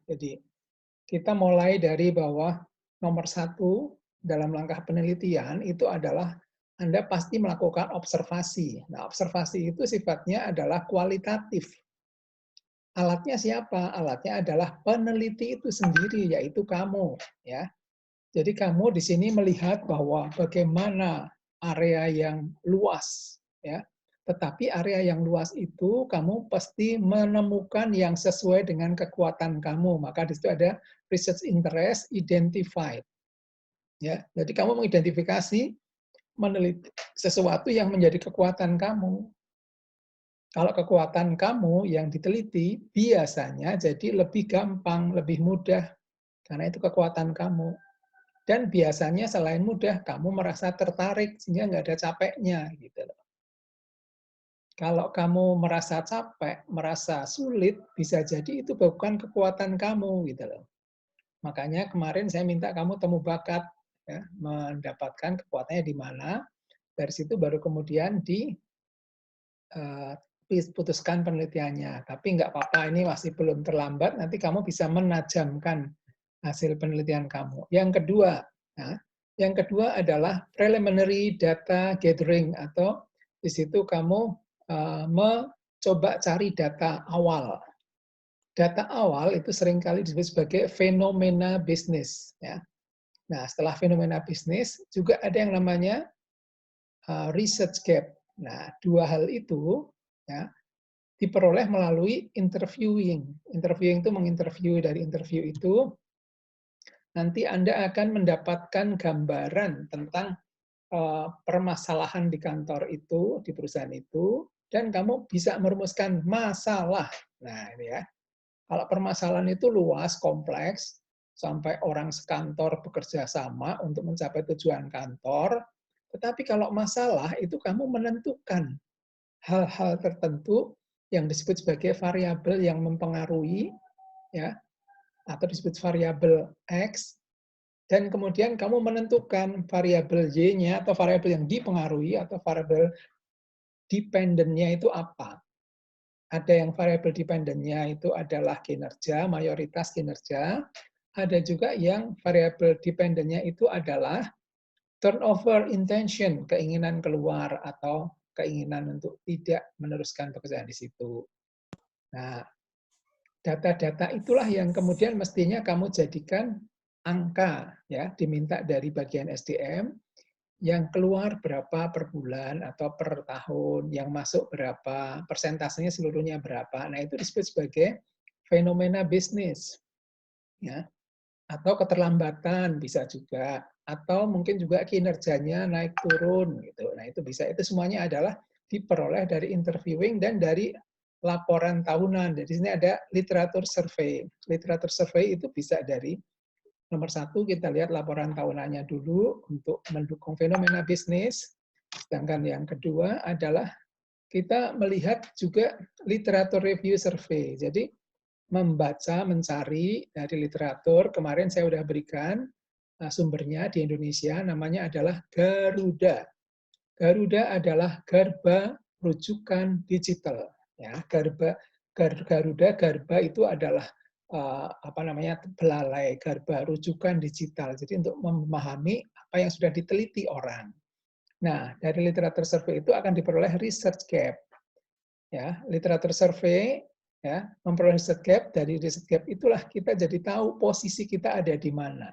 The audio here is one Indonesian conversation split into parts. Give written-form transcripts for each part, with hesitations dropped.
Jadi kita mulai dari bawah, nomor satu dalam langkah penelitian itu adalah Anda pasti melakukan observasi. Nah, observasi itu sifatnya adalah kualitatif. Alatnya siapa? Alatnya adalah peneliti itu sendiri, yaitu kamu, ya. Jadi kamu di sini melihat bahwa bagaimana area yang luas, ya. Tetapi area yang luas itu kamu pasti menemukan yang sesuai dengan kekuatan kamu. Maka di situ ada research interest identified, ya. Jadi kamu mengidentifikasi, meneliti sesuatu yang menjadi kekuatan kamu. Kalau kekuatan kamu yang diteliti, biasanya jadi lebih gampang, lebih mudah, karena itu kekuatan kamu. Dan biasanya selain mudah, kamu merasa tertarik, sehingga nggak ada capeknya. Gitu loh. Kalau kamu merasa capek, merasa sulit, bisa jadi itu bukan kekuatan kamu. Gitu loh. Makanya kemarin saya minta kamu temu bakat, ya, mendapatkan kekuatannya di mana, dari situ baru kemudian putuskan penelitiannya. Tapi nggak apa-apa, ini masih belum terlambat, nanti kamu bisa menajamkan hasil penelitian kamu. Yang kedua, nah, yang kedua adalah preliminary data gathering, atau di situ kamu mencoba cari data awal. Data awal itu seringkali disebut sebagai fenomena bisnis. Ya. Nah, setelah fenomena bisnis, juga ada yang namanya research gap. Nah, dua hal itu, ya, diperoleh melalui interviewing. Interviewing itu menginterview, dari interview itu nanti Anda akan mendapatkan gambaran tentang permasalahan di kantor itu, di perusahaan itu, dan kamu bisa merumuskan masalah. Nah, ini ya. Kalau permasalahan itu luas, kompleks, sampai orang sekantor bekerja sama untuk mencapai tujuan kantor, tetapi kalau masalah itu kamu menentukan hal-hal tertentu yang disebut sebagai variabel yang mempengaruhi, ya, atau disebut variabel X, dan kemudian kamu menentukan variabel Y-nya atau variabel yang dipengaruhi atau variabel dependent-nya itu apa. Ada yang variabel dependent-nya itu adalah kinerja, mayoritas kinerja. Ada juga yang variabel dependent-nya itu adalah turnover intention, keinginan keluar atau keinginan untuk tidak meneruskan pekerjaan di situ. Nah, data-data itulah yang kemudian mestinya kamu jadikan angka, ya, diminta dari bagian SDM, yang keluar berapa per bulan atau per tahun, yang masuk berapa, persentasenya seluruhnya berapa. Nah, itu disebut sebagai fenomena bisnis, ya. Atau keterlambatan bisa juga, atau mungkin juga kinerjanya naik turun gitu. Nah, itu bisa. Itu semuanya adalah diperoleh dari interviewing dan dari laporan tahunan. Di sini ada literatur survei. Literatur survei itu bisa dari nomor satu, kita lihat laporan tahunannya dulu untuk mendukung fenomena bisnis. Sedangkan yang kedua adalah kita melihat juga literatur review survei. Jadi membaca, mencari dari literatur. Kemarin saya sudah berikan sumbernya di Indonesia, namanya adalah Garuda. Garuda adalah garba rujukan digital. Ya, Garuda, garba itu adalah apa namanya, belalai, garba rujukan digital. Jadi untuk memahami apa yang sudah diteliti orang. Nah, dari literatur survei itu akan diperoleh research gap. Ya, literatur survei, ya, memperoleh research gap. Dari research gap itulah kita jadi tahu posisi kita ada di mana.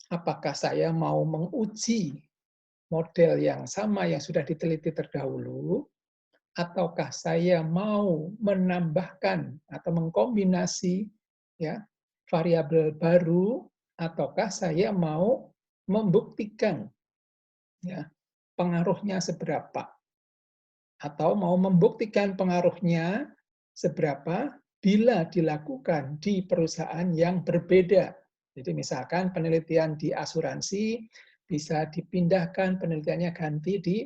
Apakah saya mau menguji model yang sama yang sudah diteliti terdahulu, ataukah saya mau menambahkan atau mengkombinasi, ya, variabel baru, ataukah saya mau membuktikan, ya, pengaruhnya seberapa, atau mau membuktikan pengaruhnya seberapa bila dilakukan di perusahaan yang berbeda. Jadi misalkan penelitian di asuransi bisa dipindahkan, penelitiannya ganti di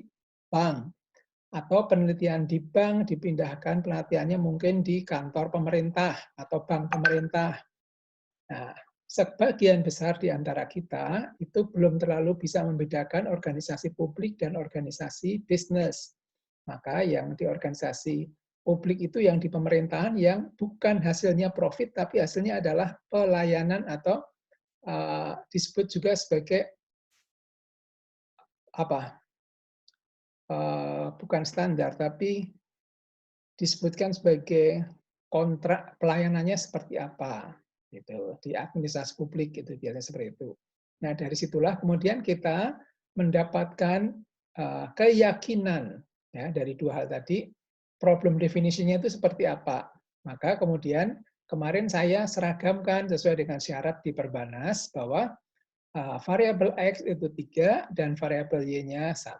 bank. Atau penelitian di bank dipindahkan, penelitiannya mungkin di kantor pemerintah atau bank pemerintah. Nah, sebagian besar di antara kita itu belum terlalu bisa membedakan organisasi publik dan organisasi bisnis. Maka yang di organisasi publik itu yang di pemerintahan yang bukan hasilnya profit, tapi hasilnya adalah pelayanan atau disebut juga sebagai apa? Bukan standar, tapi disebutkan sebagai kontrak pelayanannya seperti apa, gitu. Di administrasi publik itu biasanya seperti itu. Nah, dari situlah kemudian kita mendapatkan keyakinan ya dari dua hal tadi, problem definisinya itu seperti apa. Maka kemudian kemarin saya seragamkan sesuai dengan syarat di Perbanas bahwa variabel X itu 3 dan variabel Y-nya 1.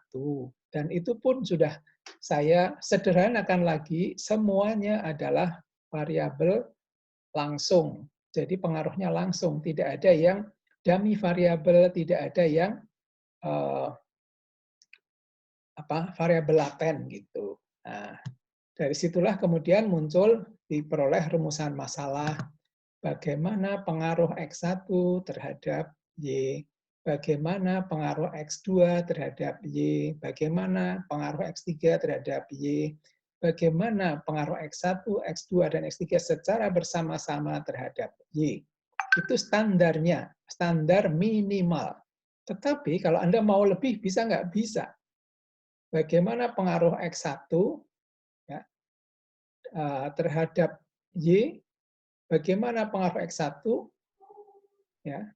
Dan itu pun sudah saya sederhanakan lagi, semuanya adalah variabel langsung. Jadi pengaruhnya langsung, tidak ada yang dummy variabel, tidak ada yang variabel laten gitu. Nah, dari situlah kemudian muncul diperoleh rumusan masalah bagaimana pengaruh X1 terhadap Y, bagaimana pengaruh X2 terhadap Y, bagaimana pengaruh X3 terhadap Y, bagaimana pengaruh X1, X2, dan X3 secara bersama-sama terhadap Y. Itu standarnya, standar minimal. Tetapi kalau Anda mau lebih, bisa nggak? Bisa. Bagaimana pengaruh X1 ya, terhadap Y, bagaimana pengaruh X1 ya,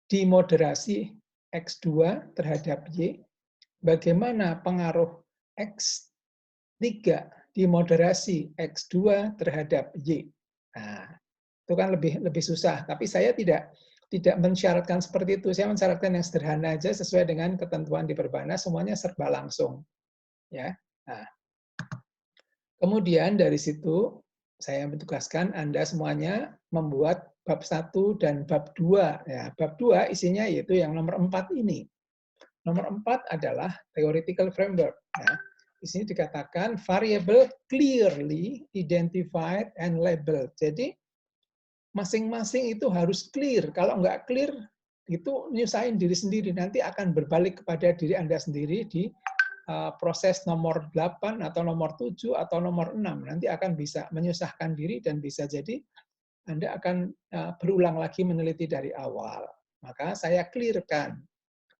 dimoderasi X2 terhadap Y, bagaimana pengaruh X3 dimoderasi X2 terhadap Y. Nah, itu kan lebih susah, tapi saya tidak mensyaratkan seperti itu. Saya mensyaratkan yang sederhana aja sesuai dengan ketentuan di Perbanas, semuanya serba langsung. Ya. Nah, kemudian dari situ saya mentugaskan Anda semuanya membuat bab 1 dan bab 2. Ya, bab 2 isinya yaitu yang nomor 4 ini. Nomor 4 adalah theoretical framework. Ya. Di sini dikatakan variable clearly identified and labeled. Jadi masing-masing itu harus clear. Kalau nggak clear, itu nyusahin diri sendiri. Nanti akan berbalik kepada diri Anda sendiri di proses nomor 8 atau nomor 7 atau nomor 6. Nanti akan bisa menyusahkan diri dan bisa jadi Anda akan berulang lagi meneliti dari awal. Maka saya clearkan.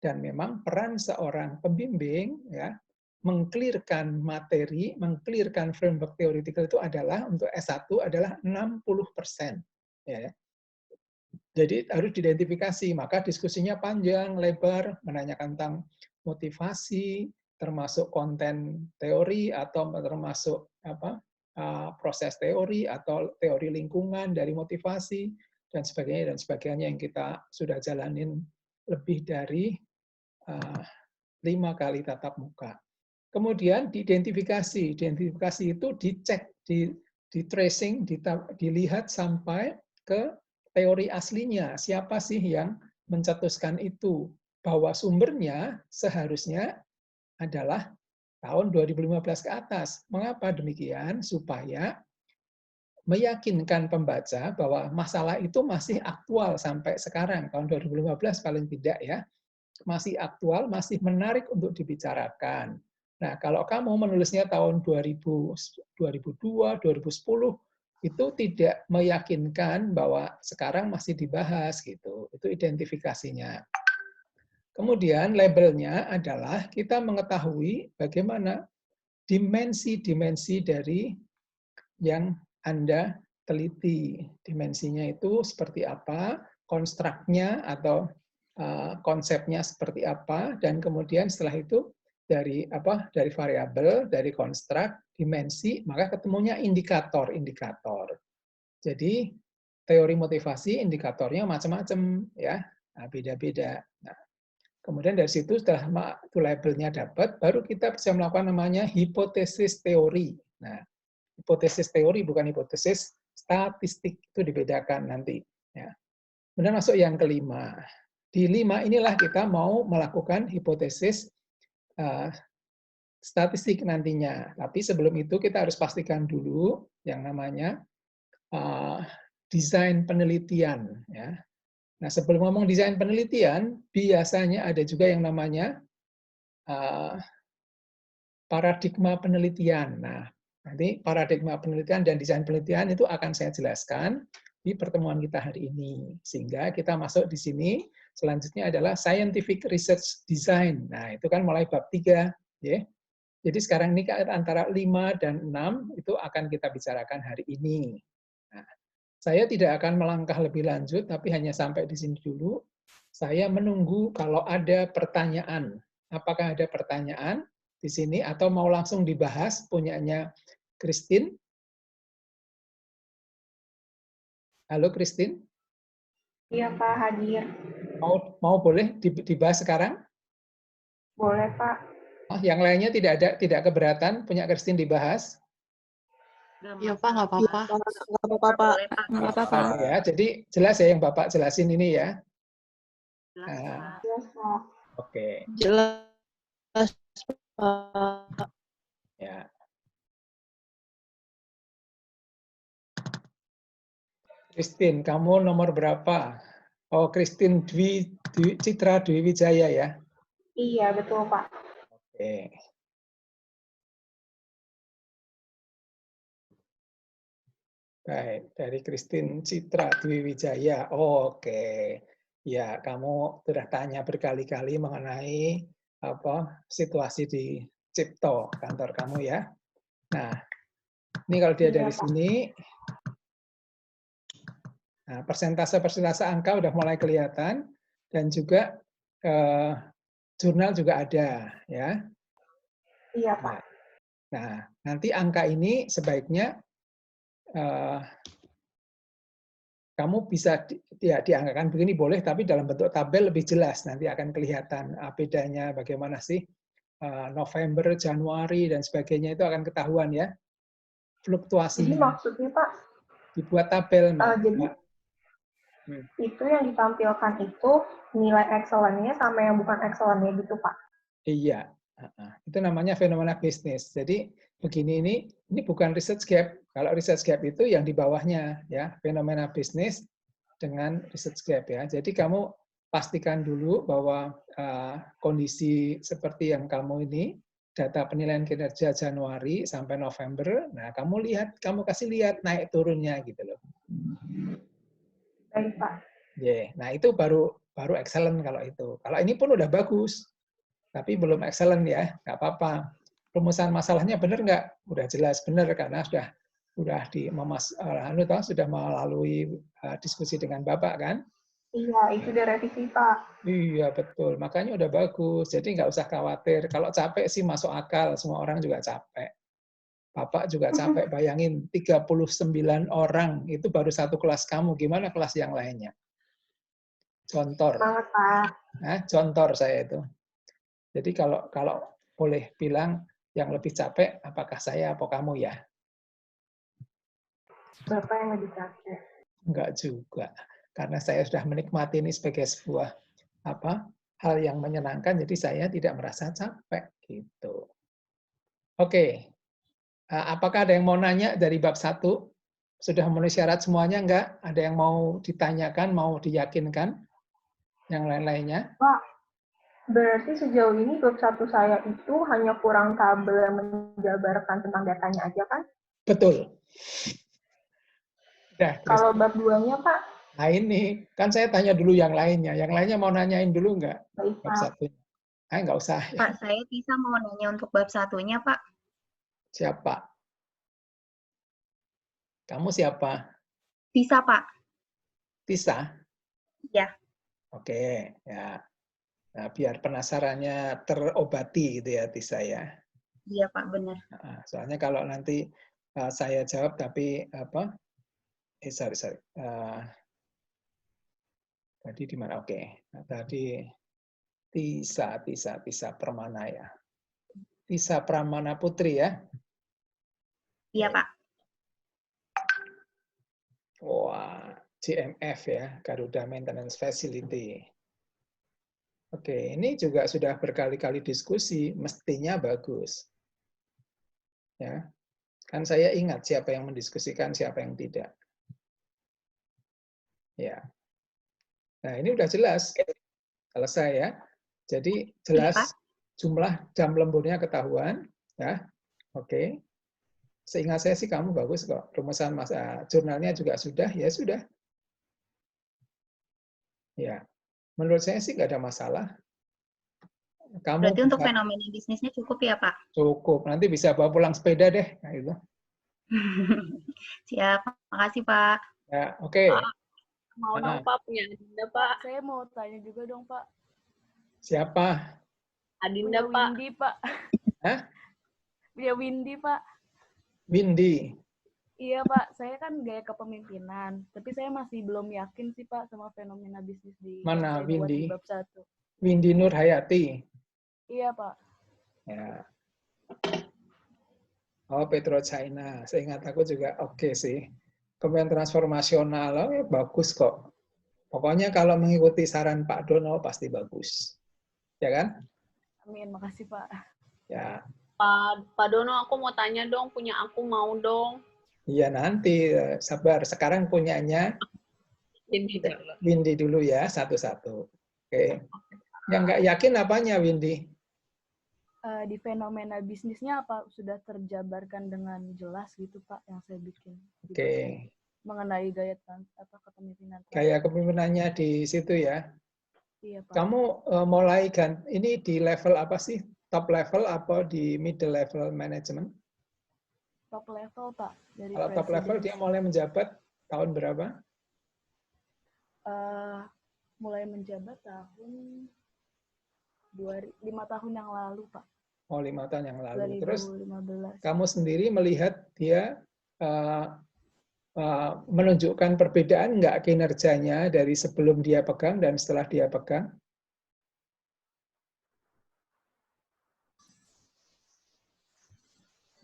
Dan memang peran seorang pembimbing ya mengclearkan materi, mengclearkan framework theoretical itu adalah untuk S1 adalah 60%. Ya. Jadi harus diidentifikasi, maka diskusinya panjang, lebar, menanyakan tentang motivasi, termasuk konten teori atau termasuk proses teori atau teori lingkungan dari motivasi dan sebagainya yang kita sudah jalanin lebih dari 5 kali tatap muka. Kemudian diidentifikasi, itu dicek, di tracing, dilihat sampai ke teori aslinya. Siapa sih yang mencetuskan itu? Bahwa sumbernya seharusnya adalah tahun 2015 ke atas. Mengapa demikian? Supaya meyakinkan pembaca bahwa masalah itu masih aktual sampai sekarang, tahun 2015 paling tidak ya, masih aktual, masih menarik untuk dibicarakan. Nah, kalau kamu menulisnya tahun 2002, 2010, itu tidak meyakinkan bahwa sekarang masih dibahas gitu. Itu identifikasinya. Kemudian labelnya adalah kita mengetahui bagaimana dimensi-dimensi dari yang Anda teliti. Dimensinya itu seperti apa, konstruknya atau konsepnya seperti apa, dan kemudian setelah itu dari variabel, dari konstruk, dimensi, maka ketemunya indikator-indikator. Jadi teori motivasi indikatornya macam-macam ya, beda-beda. Nah, kemudian dari situ setelah itu labelnya dapat, baru kita bisa melakukan namanya hipotesis teori. Nah, hipotesis teori bukan hipotesis statistik, itu dibedakan nanti. Ya. Kemudian masuk yang kelima. Di 5 inilah kita mau melakukan hipotesis statistik nantinya. Tapi sebelum itu kita harus pastikan dulu yang namanya desain penelitian. Ya. Nah, sebelum ngomong desain penelitian, biasanya ada juga yang namanya paradigma penelitian. Nah, Nanti paradigma penelitian dan desain penelitian itu akan saya jelaskan di pertemuan kita hari ini. Sehingga kita masuk di sini, selanjutnya adalah scientific research design. Nah, itu kan mulai bab 3. Ya. Jadi sekarang ini antara 5 dan 6 itu akan kita bicarakan hari ini. Nah, saya tidak akan melangkah lebih lanjut, tapi hanya sampai di sini dulu. Saya menunggu kalau ada pertanyaan. Apakah ada pertanyaan di sini atau mau langsung dibahas punyanya Christine? Halo Christine? Iya Pak, hadir. Mau boleh dibahas sekarang? Boleh Pak. Oh, yang lainnya tidak keberatan punya Christine dibahas? Iya Pak, nggak apa-apa. Nggak apa-apa Pak. Nggak apa-apa. Ya, jadi jelas ya yang Bapak jelasin ini ya. Jelas Pak. Oke. Jelas Pak. Ya. Christine, kamu nomor berapa? Oh, Christine Citra Dwi Wijaya ya? Iya, betul Pak. Oke. Baik, dari Christine Citra Dwi Wijaya. Oh, oke. Ya, kamu sudah tanya berkali-kali mengenai situasi di Cipto, kantor kamu ya. Nah, ini kalau dia dari sini, nah, persentase angka udah mulai kelihatan, dan juga jurnal juga ada, ya. Iya Pak. Nah, nanti angka ini sebaiknya kamu bisa dianggarkan begini boleh, tapi dalam bentuk tabel lebih jelas. Nanti akan kelihatan bedanya bagaimana sih November, Januari, dan sebagainya itu akan ketahuan ya. Fluktuasinya. Jadi maksudnya Pak, dibuat tabel, Mbak. jadi itu yang ditampilkan itu nilai excellent-nya sama yang bukan excellent-nya gitu Pak? Iya. Itu namanya fenomena bisnis. Jadi begini, ini bukan research gap. Kalau research gap itu yang di bawahnya ya, fenomena bisnis dengan research gap ya. Jadi kamu pastikan dulu bahwa kondisi seperti yang kamu ini, data penilaian kinerja Januari sampai November, nah kamu kasih lihat naik turunnya gitu loh. Baik Pak. Nah itu baru excellent kalau itu. Kalau ini pun udah bagus, tapi belum excellent ya, nggak apa-apa. Rumusan masalahnya benar nggak? Udah jelas benar karena sudah sudah melalui diskusi dengan Bapak kan? Iya, itu udah revisi Pak. Iya betul, makanya udah bagus. Jadi nggak usah khawatir. Kalau capek sih masuk akal, semua orang juga capek. Bapak juga capek, bayangin 39 orang, itu baru satu kelas kamu, gimana kelas yang lainnya? Contor. Semangat Pak. Nah, contor saya itu. Jadi kalau boleh bilang yang lebih capek, apakah saya atau kamu ya? Bapak yang lebih capek. Enggak juga. Karena saya sudah menikmati ini sebagai sebuah hal yang menyenangkan, jadi saya tidak merasa capek gitu. Oke. Apakah ada yang mau nanya dari bab 1? Sudah memenuhi syarat semuanya enggak? Ada yang mau ditanyakan, mau diyakinkan? Yang lain-lainnya? Pak, berarti sejauh ini bab 1 saya itu hanya kurang tabel yang menjabarkan tentang datanya aja kan? Betul. Udah, kalau bab 2-nya Pak? Nah ini, kan saya tanya dulu yang lainnya. Yang lainnya mau nanyain dulu enggak? Baik Bab Pak. 1-nya. Enggak usah. Pak, saya bisa mau nanya untuk bab 1-nya, Pak. Siapa? Kamu siapa? Bisa, Pak. Tisa? Ya. Oke, ya. Nah, biar penasarannya terobati gitu ya, Tisa ya. Iya, Pak, benar. Soalnya kalau nanti saya jawab tapi sorry. Tadi di mana? Oke. Nah, tadi Tisa Permana ya. Tisa Pramana Putri ya. Iya, Pak. Wah, GMF ya, Garuda Maintenance Facility. Oke, ini juga sudah berkali-kali diskusi, mestinya bagus. Ya, kan saya ingat siapa yang mendiskusikan, siapa yang tidak. Ya, nah ini udah jelas, selesai ya. Jadi jelas jumlah jam lemburnya ketahuan, ya. Oke. Seingat saya sih kamu bagus kok. Rumusan masa jurnalnya juga sudah, ya sudah. Ya, menurut saya sih nggak ada masalah. Kamu Berarti untuk bisa fenomena bisnisnya cukup ya, Pak? cukup. Nanti bisa bawa pulang sepeda deh. Nah, itu. Siap, makasih Pak. Ya, oke. Pak, mau Nah, dong Pak punya Adinda Pak. Saya mau tanya juga dong, Pak. siapa? Adinda Punya Pak. Windy, Pak. Hah? Punya Windy, Pak. Windy. Iya, Pak. Saya kan gaya kepemimpinan, tapi saya masih belum yakin sih, Pak, sama fenomena bisnis yang Mana saya buat di Windy? bab 1. Windy Nur Hayati. Iya, Pak. Ya. Oh, Petro China. Seingat aku juga oke sih. Kemudian transformasional, oh, ya bagus kok. Pokoknya kalau mengikuti saran Pak Dono pasti bagus. Ya kan? Amin, makasih, Pak. Ya. Pak Dono, aku mau tanya dong, punya aku mau dong. Iya nanti, sabar. Sekarang punyanya Ini dulu. Windy dulu ya, satu-satu. Oke. Yang nggak yakin apanya, Windy? Di fenomena bisnisnya apa sudah terjabarkan dengan jelas gitu, Pak, yang saya bikin. di Oke. bab saya. Mengenai gaya kepemimpinan. Gaya kepemimpinannya di situ ya. Iya, Pak. Kamu mulai ini di level apa sih? Top level atau di middle level management? Top level, Pak. Dari Kalau top level dia mulai menjabat tahun berapa? Mulai menjabat tahun 5 tahun yang lalu, Pak. Oh, 5 tahun yang lalu. 2015. Terus kamu sendiri melihat dia menunjukkan perbedaan nggak kinerjanya dari sebelum dia pegang dan setelah dia pegang?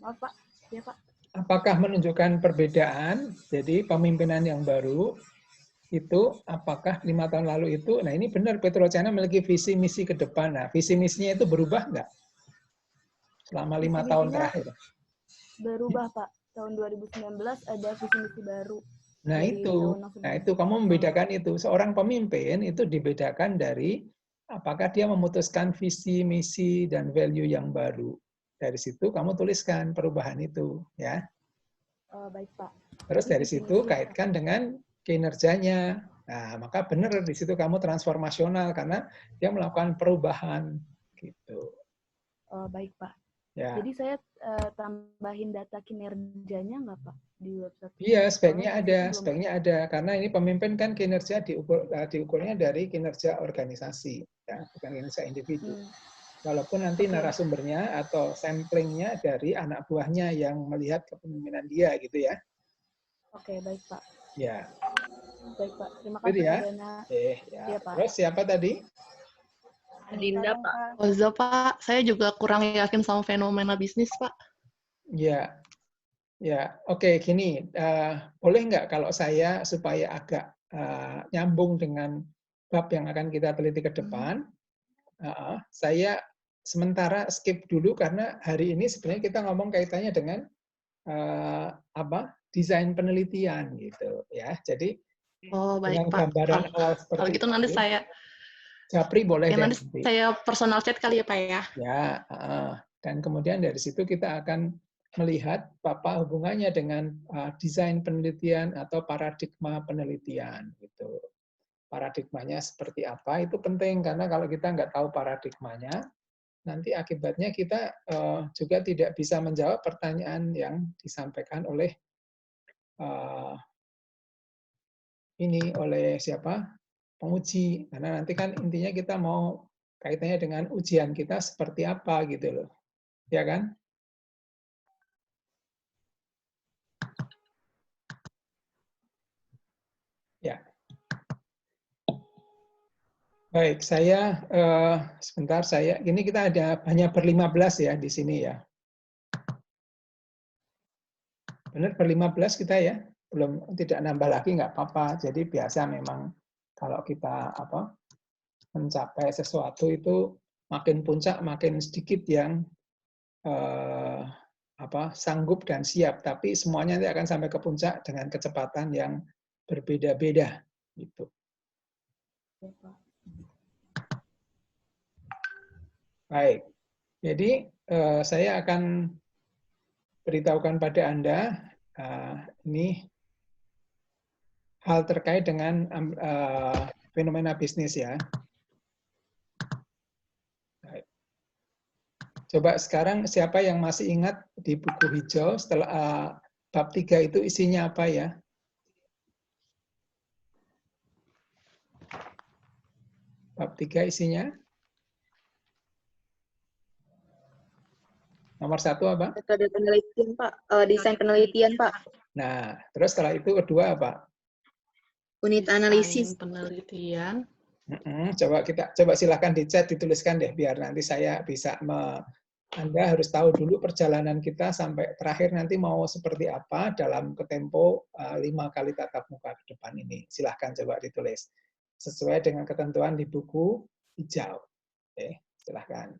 Maaf, Pak. Ya, Pak. Apakah menunjukkan perbedaan? Jadi pemimpinan yang baru itu apakah 5 tahun lalu itu, nah ini benar Petro China memiliki visi misi ke depan. Nah, visi misinya itu berubah nggak selama 5 tahun Visi-misinya terakhir? berubah, Pak. Tahun 2019 ada visi misi baru. Nah Dari itu, tahun yang nah sebelumnya. itu kamu membedakan itu. Seorang pemimpin itu dibedakan dari apakah dia memutuskan visi misi dan value yang baru. Dari situ kamu tuliskan perubahan itu, ya. Baik, Pak. Terus Jadi dari visi situ misi, kaitkan dengan kinerjanya. Nah, maka benar di situ kamu transformasional karena dia melakukan perubahan gitu. baik, Pak. Ya. Jadi saya tambahin data kinerjanya nggak, Pak, di website? Iya, Soalnya di situ belum speknya ada. Karena ini pemimpin kan kinerja diukurnya dari kinerja organisasi, ya, bukan kinerja individu. Walaupun nanti narasumbernya atau samplingnya dari anak buahnya yang melihat kepemimpinan dia, gitu ya. Oke, baik, Pak. Ya. Baik, Pak. Terima Gitu kasih, ya. Pak Dana. Ya. Iya, Pak. Terus siapa tadi? Adinda Sekarang, Pak. Oza Pak, saya juga kurang yakin sama fenomena bisnis Pak. Ya. Ya, oke, gini. Boleh nggak kalau saya supaya agak nyambung dengan bab yang akan kita teliti ke depan, saya sementara skip dulu karena hari ini sebenarnya kita ngomong kaitannya dengan desain penelitian gitu ya. Jadi Baik dengan Pak. gambaran awal seperti Kalau gitu nanti saya Japri boleh deh nanti nanti. saya personal chat kali ya Pak ya. Ya, dan kemudian dari situ kita akan melihat apa hubungannya dengan desain penelitian atau paradigma penelitian gitu. Paradigmanya seperti apa itu penting karena kalau kita nggak tahu paradigmanya, nanti akibatnya kita juga tidak bisa menjawab pertanyaan yang disampaikan oleh oleh siapa? Penguji. Karena nanti kan intinya kita mau kaitannya dengan ujian kita seperti apa gitu loh. Ya kan? Ya. Baik, saya sebentar ini kita ada hanya ber-15 ya di sini ya. Benar ber-15 kita ya. Belum tidak nambah lagi nggak apa-apa. Jadi biasa memang kalau kita mencapai sesuatu itu makin puncak makin sedikit yang sanggup dan siap, tapi semuanya nanti akan sampai ke puncak dengan kecepatan yang berbeda-beda gitu. Baik, jadi saya akan beritahukan pada Anda ini hal terkait dengan fenomena bisnis ya. Baik. Coba sekarang siapa yang masih ingat di buku hijau setelah bab 3 itu isinya apa ya? Bab 3 isinya? Nomor 1 apa? Metode penelitian, Pak. Desain penelitian, Pak. Nah, terus setelah itu kedua apa? Unit analisis. Desain penelitian. Coba silakan di chat dituliskan deh biar nanti saya bisa Anda harus tahu dulu perjalanan kita sampai terakhir nanti mau seperti apa dalam ketempo 5 kali tatap muka ke depan ini. Silahkan coba ditulis sesuai dengan ketentuan di buku hijau. Oke, silahkan.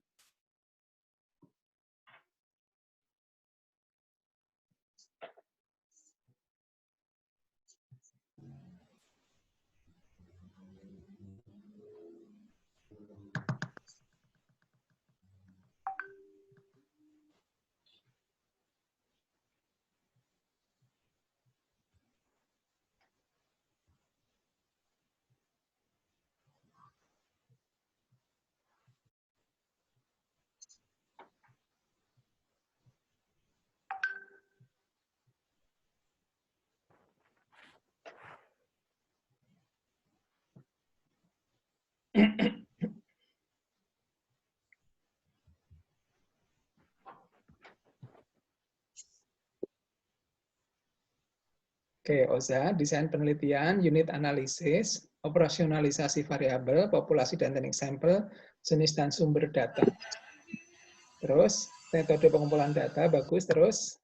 Oke, OZA, desain penelitian, unit analisis, operasionalisasi variabel, populasi dan teknik sampel, jenis dan sumber data. Terus, metode pengumpulan data, bagus. Terus,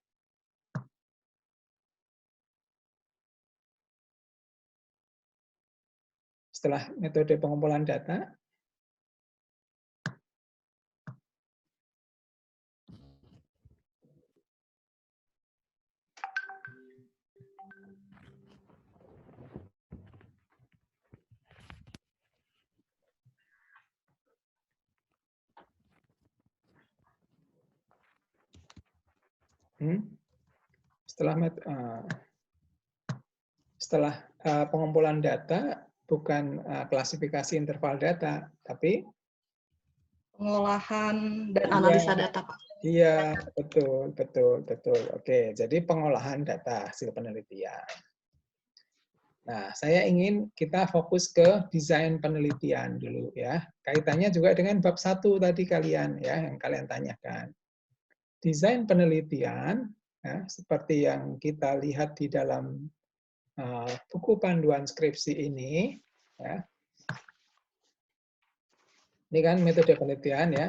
setelah metode pengumpulan data, setelah pengumpulan data, bukan klasifikasi interval data, tapi Pengolahan dan analisa data, Pak. iya, betul. Oke, jadi pengolahan data hasil penelitian. Nah, saya ingin kita fokus ke desain penelitian dulu ya. Kaitannya juga dengan bab 1 tadi kalian ya, yang kalian tanyakan. Desain penelitian, ya, seperti yang kita lihat di dalam buku panduan skripsi ini, ya. Ini kan metode penelitian ya.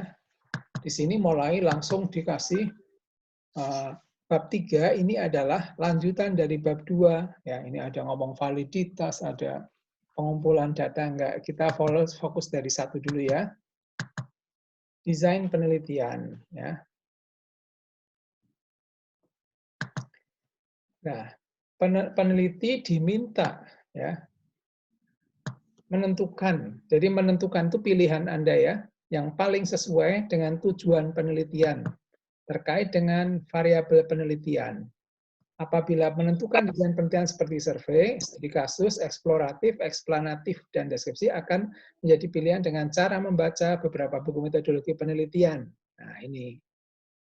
Di sini mulai langsung dikasih bab 3 ini adalah lanjutan dari bab 2. Ya, ini ada ngomong validitas, ada pengumpulan data, enggak. Kita fokus dari 1 dulu ya. Desain penelitian ya. Nah, peneliti diminta ya menentukan. Jadi menentukan itu pilihan Anda ya, yang paling sesuai dengan tujuan penelitian terkait dengan variabel penelitian. Apabila menentukan desain penelitian seperti survei, studi kasus, eksploratif, eksplanatif, dan deskripsi akan menjadi pilihan dengan cara membaca beberapa buku metodologi penelitian. Nah, ini.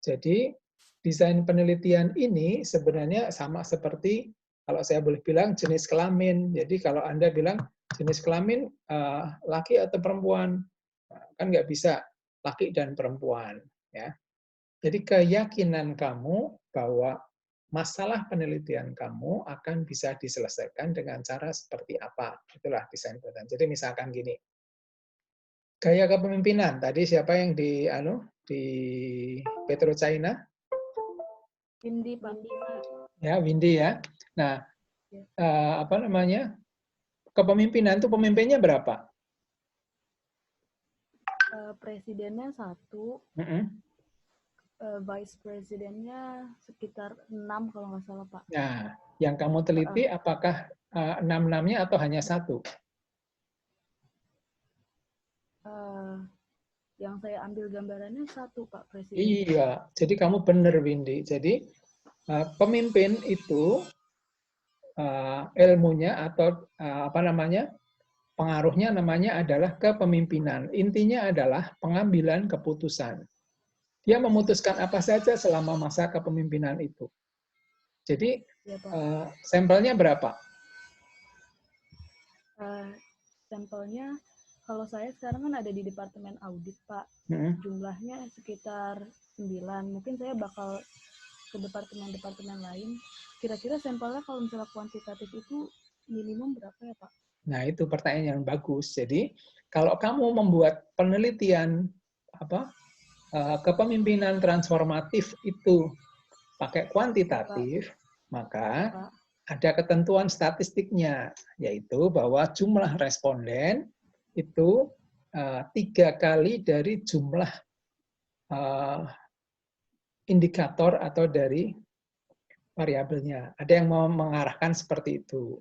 Jadi, desain penelitian ini sebenarnya sama seperti, kalau saya boleh bilang, jenis kelamin. Jadi, kalau Anda bilang jenis kelamin laki atau perempuan, kan nggak bisa laki dan perempuan. Ya. Jadi, keyakinan kamu bahwa masalah penelitian kamu akan bisa diselesaikan dengan cara seperti apa. Itulah desain penelitian. Jadi misalkan gini, gaya kepemimpinan. Tadi siapa yang di Petro China? Windy, Pak. Ya, Windy ya. Nah, apa namanya? Kepemimpinan itu pemimpinnya berapa? Presidennya 1. Vice Presidennya sekitar 6 kalau nggak salah, Pak. Nah, yang kamu teliti apakah 6-6-nya atau hanya 1? yang saya ambil gambarannya satu, Pak Presiden. Iya, jadi kamu benar, Windy. Jadi pemimpin itu ilmunya atau apa namanya, pengaruhnya namanya adalah kepemimpinan. Intinya adalah pengambilan keputusan. Dia memutuskan apa saja selama masa kepemimpinan itu. Jadi Ya, Pak. sampelnya berapa? Sampelnya, kalau saya sekarang kan ada di Departemen Audit, Pak. Jumlahnya sekitar 9. Mungkin saya bakal ke departemen-departemen lain. Kira-kira sampelnya kalau misalnya kuantitatif itu minimum berapa ya, Pak? Nah, itu pertanyaan yang bagus. Jadi, kalau kamu membuat penelitian kepemimpinan transformatif itu pakai kuantitatif, maka ada ketentuan statistiknya, yaitu bahwa jumlah responden itu 3 kali dari jumlah indikator atau dari variabelnya. Ada yang mau mengarahkan seperti itu.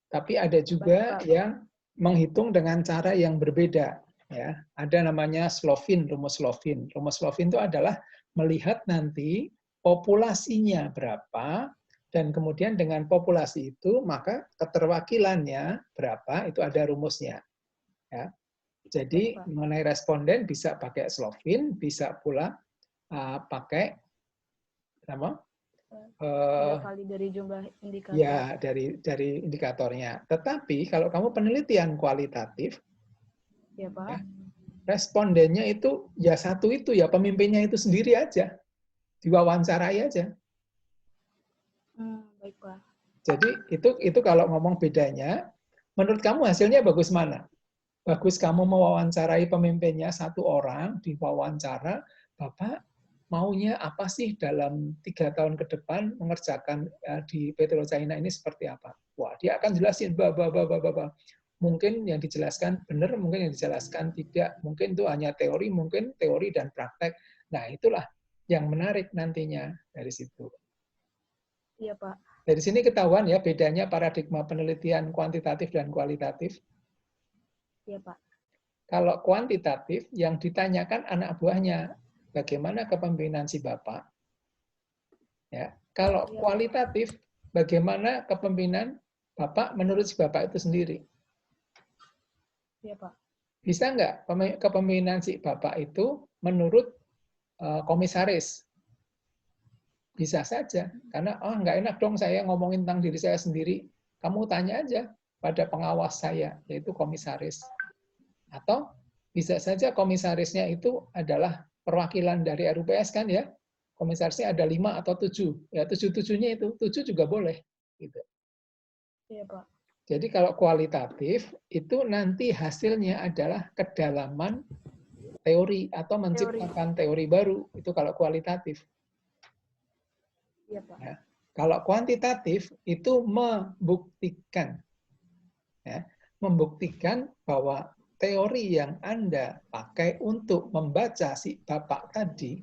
Tapi ada juga yang menghitung dengan cara yang berbeda. Ya, ada namanya Slovin, rumus Slovin. Rumus Slovin itu adalah melihat nanti populasinya berapa, dan kemudian dengan populasi itu maka keterwakilannya berapa, itu ada rumusnya. Ya. Jadi mengenai responden bisa pakai Slovin, bisa pula pakai apa? 3 kali dari jumlah indikator. Ya, dari indikatornya. Tetapi kalau kamu penelitian kualitatif, ya, Pak. Ya, respondennya itu ya satu itu ya pemimpinnya itu sendiri aja, diwawancarai aja. Baik, Pak. Jadi itu kalau ngomong bedanya, menurut kamu hasilnya bagus mana? Bagus kamu mewawancarai pemimpinnya satu orang, diwawancara, Bapak maunya apa sih dalam 3 tahun ke depan mengerjakan di PetroChina ini seperti apa? Wah, dia akan jelasin, mungkin yang dijelaskan benar, mungkin yang dijelaskan tidak, mungkin itu hanya teori, mungkin teori dan praktek. Nah, itulah yang menarik nantinya dari situ. Iya, Pak. Dari sini ketahuan ya bedanya paradigma penelitian kuantitatif dan kualitatif. Iya, Pak. Kalau kuantitatif, yang ditanyakan anak buahnya, bagaimana kepemimpinan si Bapak? Ya. Kalau kualitatif, bagaimana kepemimpinan Bapak menurut si Bapak itu sendiri? Iya, Pak. Bisa nggak kepemimpinan si Bapak itu menurut komisaris? Bisa saja. Karena, nggak enak dong saya ngomongin tentang diri saya sendiri. Kamu tanya aja pada pengawas saya, yaitu komisaris. Atau bisa saja komisarisnya itu adalah perwakilan dari RUPS kan ya, komisarisnya ada 5 atau 7, ya 7-7-nya itu, 7 juga boleh. Gitu. Iya, Pak. Jadi kalau kualitatif, itu nanti hasilnya adalah kedalaman teori atau menciptakan teori baru, itu kalau kualitatif. Iya, Pak. Ya. Kalau kuantitatif, itu membuktikan. Ya, membuktikan bahwa teori yang Anda pakai untuk membaca si Bapak tadi,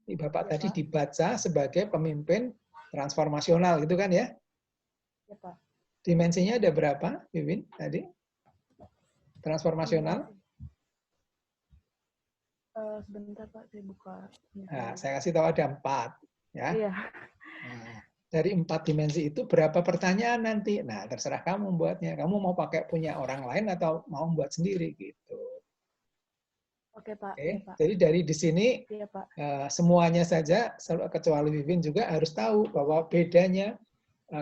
dibaca sebagai pemimpin transformasional, gitu kan ya? Ya, Pak. Dimensinya ada berapa, Wiwin, tadi? Transformasional? Sebentar, Pak, saya buka. Nah, saya kasih tahu ada 4. Ya. Iya. Nah, dari 4 dimensi itu berapa pertanyaan nanti? Nah, terserah kamu membuatnya. Kamu mau pakai punya orang lain atau mau membuat sendiri gitu. Oke, Pak. Oke. Ya, Pak. Jadi dari di sini ya, Pak. Semuanya saja kecuali Wiwin juga harus tahu bahwa bedanya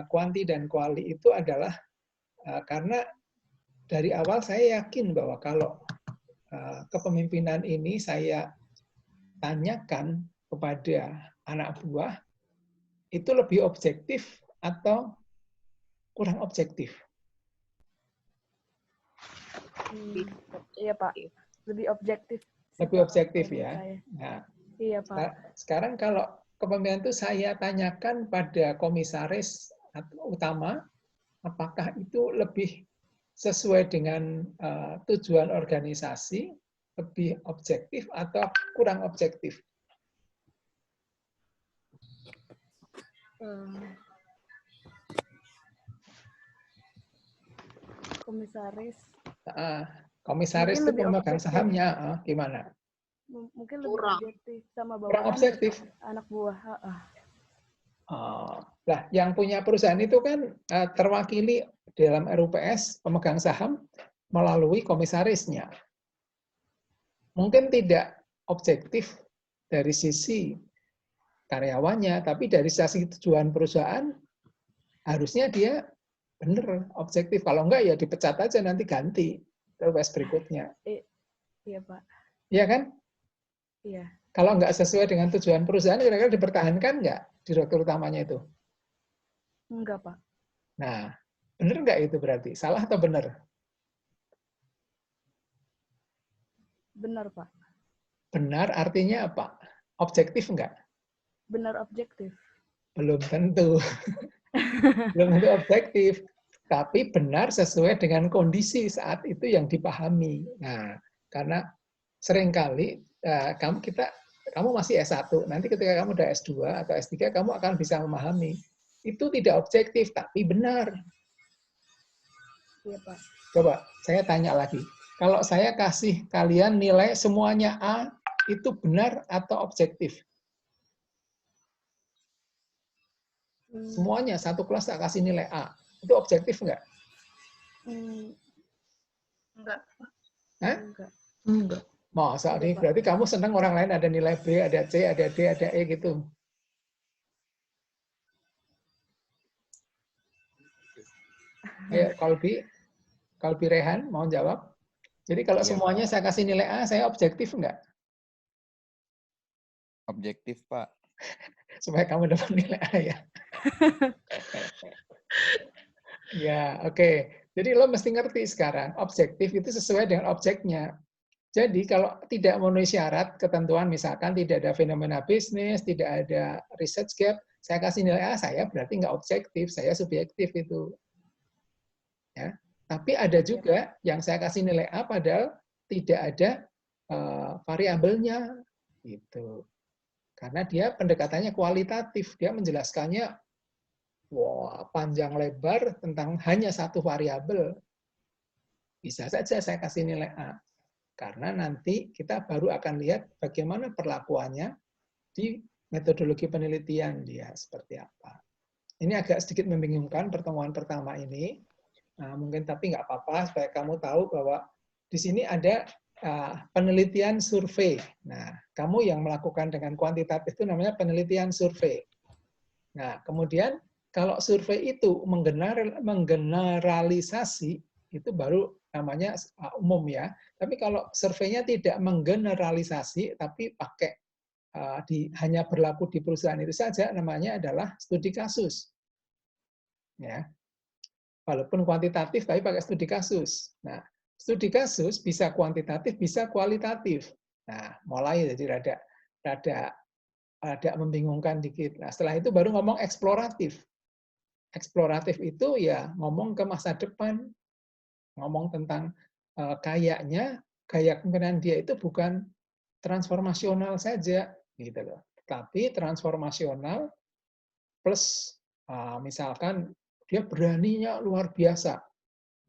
kuanti dan kuali itu adalah karena dari awal saya yakin bahwa kalau kepemimpinan ini saya tanyakan kepada anak buah, itu lebih objektif atau kurang objektif? Iya, Pak. Lebih objektif. Lebih objektif ya. Nah, iya, Pak. Sekarang kalau kepemimpinan itu saya tanyakan pada komisaris utama, apakah itu lebih sesuai dengan tujuan organisasi, lebih objektif atau kurang objektif? Komisaris. Komisaris itu lebih pemegang objektif. sahamnya, gimana? Mungkin lebih Kurang. objektif sama Kurang bawahan objektif. anak buah. Nah, yang punya perusahaan itu kan terwakili dalam RUPS pemegang saham melalui komisarisnya. Mungkin tidak objektif dari sisi karyawannya, tapi dari sisi tujuan perusahaan harusnya dia benar objektif. Kalau enggak ya dipecat aja, nanti ganti RUPS berikutnya. Iya Pak. Iya kan? Iya. Kalau enggak sesuai dengan tujuan perusahaan, kira-kira dipertahankan enggak direktur utamanya itu? Enggak Pak. Nah, benar enggak itu berarti? Salah atau benar? Benar Pak. Benar artinya apa? Objektif enggak? Benar objektif. Belum tentu. Belum tentu objektif. Tapi benar sesuai dengan kondisi saat itu yang dipahami. Nah, karena seringkali kamu masih S1, nanti ketika kamu udah S2 atau S3, kamu akan bisa memahami. Itu tidak objektif, tapi benar. Iya Pak. Coba, saya tanya lagi. Kalau saya kasih kalian nilai semuanya A, itu benar atau objektif? Semuanya, satu kelas tak kasih nilai A. Itu objektif enggak? Enggak. Hah? Enggak. Masa nih, berarti kamu senang orang lain ada nilai B, ada C, ada D, ada E gitu. Ayo, Kalbi Rehan, mau jawab? Jadi kalau semuanya saya kasih nilai A, saya objektif enggak? Objektif, Pak. Supaya kamu dapat nilai A ya. Ya, oke. Jadi lo mesti ngerti sekarang, objektif itu sesuai dengan objeknya. Jadi kalau tidak memenuhi syarat, ketentuan misalkan tidak ada fenomena bisnis, tidak ada research gap, saya kasih nilai A, saya berarti nggak objektif, saya subjektif itu. Ya. Tapi ada juga yang saya kasih nilai A padahal tidak ada variabelnya. Gitu. Karena dia pendekatannya kualitatif, dia menjelaskannya panjang lebar tentang hanya satu variabel. Bisa saja saya kasih nilai A. Karena nanti kita baru akan lihat bagaimana perlakuannya di metodologi penelitian dia seperti apa. Ini agak sedikit membingungkan pertemuan pertama ini. Nah, mungkin tapi nggak apa-apa supaya kamu tahu bahwa di sini ada penelitian survei. Nah, kamu yang melakukan dengan kuantitatif itu namanya penelitian survei. Nah, kemudian kalau survei itu menggeneralisasi, itu baru namanya umum ya. Tapi kalau surveinya tidak menggeneralisasi, tapi pakai hanya berlaku di perusahaan itu saja, namanya adalah studi kasus. Ya. Walaupun kuantitatif, tapi pakai studi kasus. Nah, studi kasus bisa kuantitatif, bisa kualitatif. Nah, mulai jadi rada membingungkan dikit. Nah, setelah itu baru ngomong eksploratif. Eksploratif itu ya ngomong ke masa depan, ngomong tentang kayaknya gaya kepemimpinan dia itu bukan transformasional saja, gitu loh. Tapi transformasional plus misalkan dia beraninya luar biasa,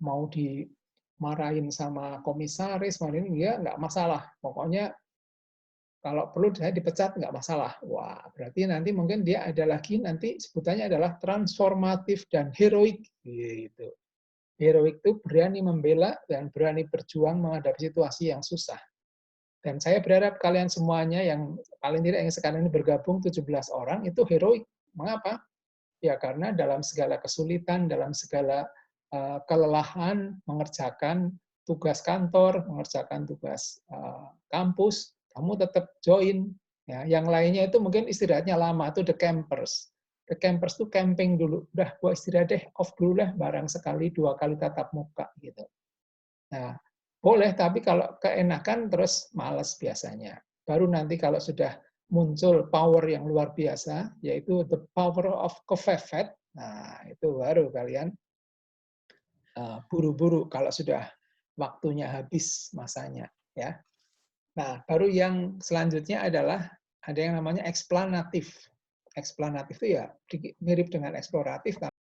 mau dimarahin sama komisaris, mau ini dia nggak masalah. Pokoknya kalau perlu saya dipecat nggak masalah. Wah, berarti nanti mungkin dia ada lagi nanti sebutannya adalah transformatif dan heroik gitu. Heroik itu berani membela dan berani berjuang menghadapi situasi yang susah. Dan saya berharap kalian semuanya yang paling tidak yang sekarang ini bergabung 17 orang itu heroik. Mengapa? Ya karena dalam segala kesulitan, dalam segala kelelahan mengerjakan tugas kantor, mengerjakan tugas kampus, kamu tetap join. Ya, yang lainnya itu mungkin istirahatnya lama, itu the campers. The campers itu camping dulu. Udah, gua istirahat deh, off dulu lah, barang sekali, 2 kali tatap muka. Gitu. Nah, boleh, tapi kalau keenakan terus malas biasanya. Baru nanti kalau sudah muncul power yang luar biasa, yaitu the power of kefefet, nah itu baru kalian buru-buru kalau sudah waktunya habis masanya. Ya. Nah, baru yang selanjutnya adalah ada yang namanya eksplanatif. Eksplanatif itu ya mirip dengan eksploratif,